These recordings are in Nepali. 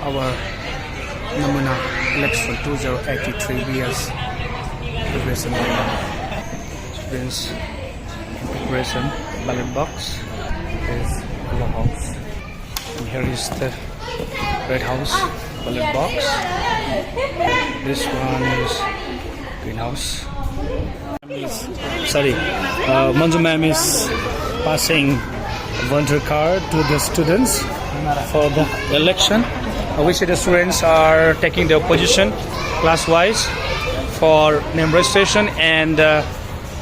our Namuna election 2083 BS preparation students preparation ballot box is yellow house, and here is the red house ballot box. This one is greenhouse. Manju ma'am is passing volunteer card to the students for the election. We see the students are taking their position class-wise for name registration and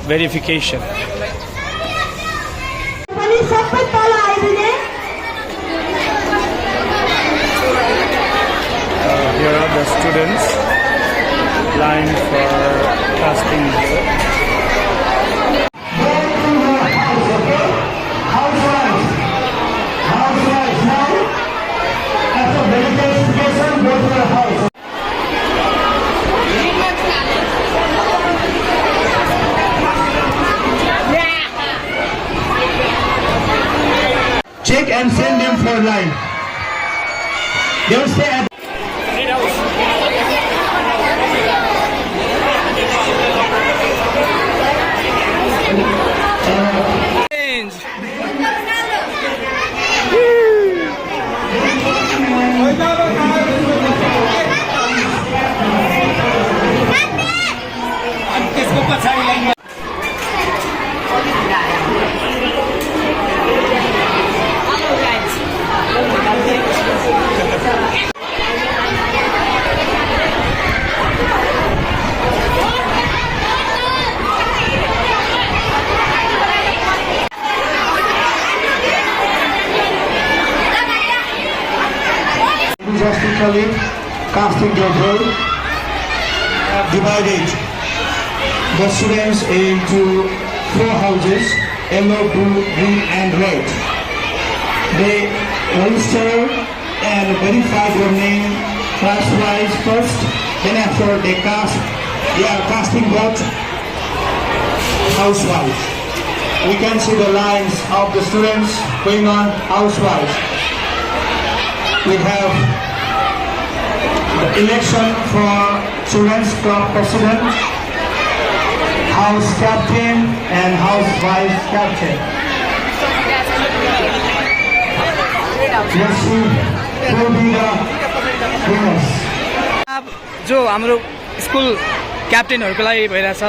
verification. Here are the students lined for casting vote. Check and send them for line. Don't stay at enthusiastically casting their vote, divided the students into 4 houses: yellow, blue, green and red. They register and verify their name class-wise first, then after they are casting vote house-wise. We can see the lines of the students going on house-wise. We have the election for Children's Club President, House Captain and House Vice Captain. Let's see who will be the winners. जो हाम्रो स्कुल क्याप्टेनहरुको लागि भइराछ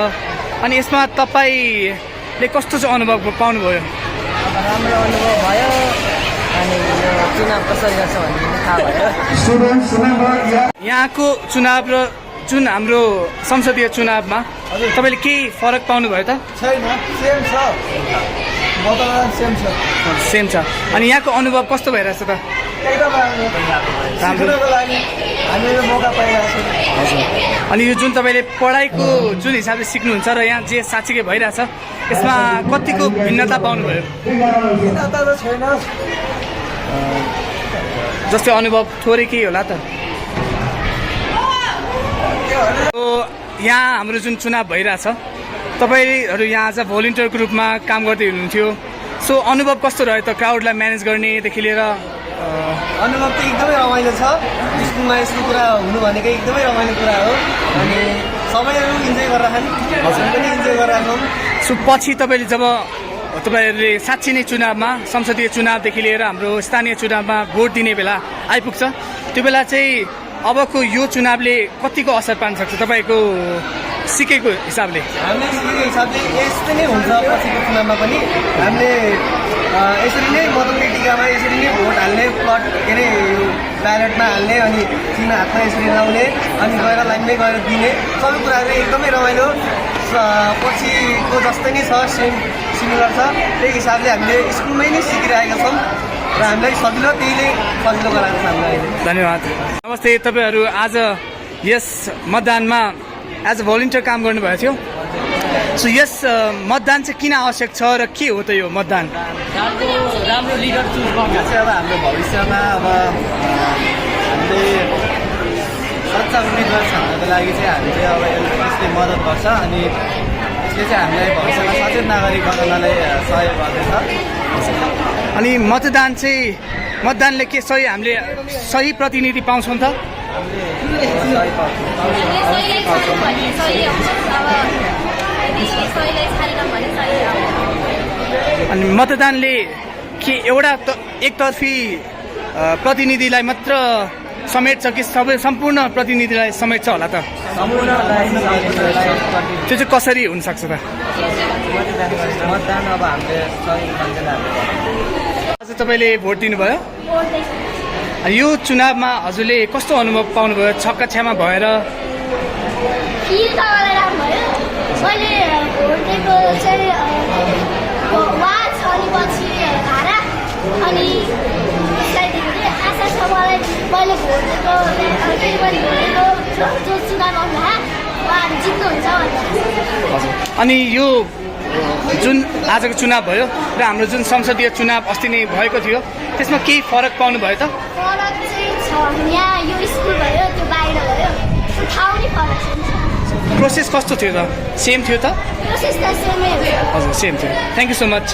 अनि यसमा तपाईले कस्तो चाहिँ अनुभव पाउनुभयो? राम्रो अनुभव भयो अनि यो चुनाव कसरी गर्छ भन्ने थाहा भयो। Students, remember, यहाँको चुनाव र जुन हाम्रो संसदीय चुनावमा तपाईले के फरक पाउनु भयो त? छैन, सेम छ। मतदान सेम छ। अनि यहाँको अनुभव कस्तो भइराछ त? एकदम राम्रो लागि हामीले मौका पाइरहेको छौँ। हजुर। अनि यो जुन तपाईले पढाइको जुन हिसाबले सिक्नुहुन्छ र यहाँ जे साँच्चै भइराछ यसमा कतिको भिन्नता पाउनुभयो? भिन्नता त छैन। जस्तै अनुभव थोरै के होला त? यहाँ हाम्रो जुन चुनाव भइरहेछ तपाईहरु यहाँ आज भोलिन्टियरको रूपमा काम गर्दै हुनुहुन्थ्यो, सो अनुभव कस्तो रह्यो त? क्राउडलाई म्यानेज गर्नेदेखि लिएर अनुभव त एकदमै रमाइलो छ। स्कुलमा यस्तो कुरा हुनु भनेकै एकदमै रमाइलो कुरा हो अनि सबैले इन्जोय गरिरहेछन्, हामी पनि इन्जोय गरिरहेछौँ। सो पछि तपाईले जब तपाईहरुले साँच्चै नै चुनावमा संसदीय चुनावदेखि लिएर हाम्रो स्थानीय चुनावमा भोट दिने बेला आइपुग्छ, त्यो बेला चाहिँ अबको यो चुनावले कतिको असर पार्न सक्छ तपाईको सिकेको हिसाबले? हामीले सिकेको हिसाबले यस्तै नै हुन्छ पछिको चुनावमा पनि। हामीले यसरी नै मतदान टिकामा यसरी नै भोट हाल्ने, प्लट के अरे ब्यालेटमा हाल्ने अनि चिन्ह हातमा यसरी लाउने अनि गएर लाइनमै गएर दिने सबै कुराहरू एकदमै रमाइलो पछिको जस्तै नै छ, सिमिलर छ। त्यही हिसाबले हामीले स्कुलमै नै सिकिरहेका छौँ र हामीलाई सजिलो त्यहीले सजिलो गराएको छ हामीलाई। धन्यवाद। नमस्ते, तपाईहरु आज यस मतदानमा एज अ भोलिन्टियर काम गर्नुभएको थियो, सो यस मतदान चाहिँ किन आवश्यक छ र के हो त यो मतदान? राम्रो लिडर चुज गर्नु चाहिँ अब हाम्रो भविष्यमा अब हामीले सच्चा उम्मेदवार छान्नको लागि चाहिँ हामीले अब यसले मद्दत गर्छ अनि यसले चाहिँ हामीलाई भविष्यमा सचेत नागरिक बनाउनलाई सहयोग गर्दछ। अनि मतदानले के सही हामीले सही प्रतिनिधि पाउँछौँ त? अनि मतदानले के एउटा एकतर्फी प्रतिनिधिलाई मात्र समेट्छ कि सबै सम्पूर्ण प्रतिनिधिलाई समेट्छ होला त? त्यो चाहिँ कसरी हुनसक्छ त? मतदान अब हामीले सही मान्छेलाई आज तपाईँले भोट दिनुभयो? यो चुनावमा हजुरले कस्तो अनुभव पाउनुभयो? छक्काछ्यामा भएर फिल त मलाई राम्रो भयो। मैले भोट दिएको चाहिँ वाच अनि पछि धारा अनि त्यसलाई धेरै आशा छ मलाई। मैले भोट दिएको केही पनि भोटेको जो चुनाव आउनु उहाँहरू जित्नुहुन्छ भनेर। अनि यो जुन आजको चुनाव भयो र हाम्रो जुन संसदीय चुनाव अस्ति नै भएको थियो त्यसमा केही फरक पाउनु भयो त? फरक चाहिँ छ। यहाँ यो स्कुल भयो त्यो बाहिर भयो त्यो ठाउँ नै फरक छ। प्रोसेस कस्तो थियो त? सेम थियो त? प्रोसेस त सेमै हो। हजुर सेम थियो। Thank you so much.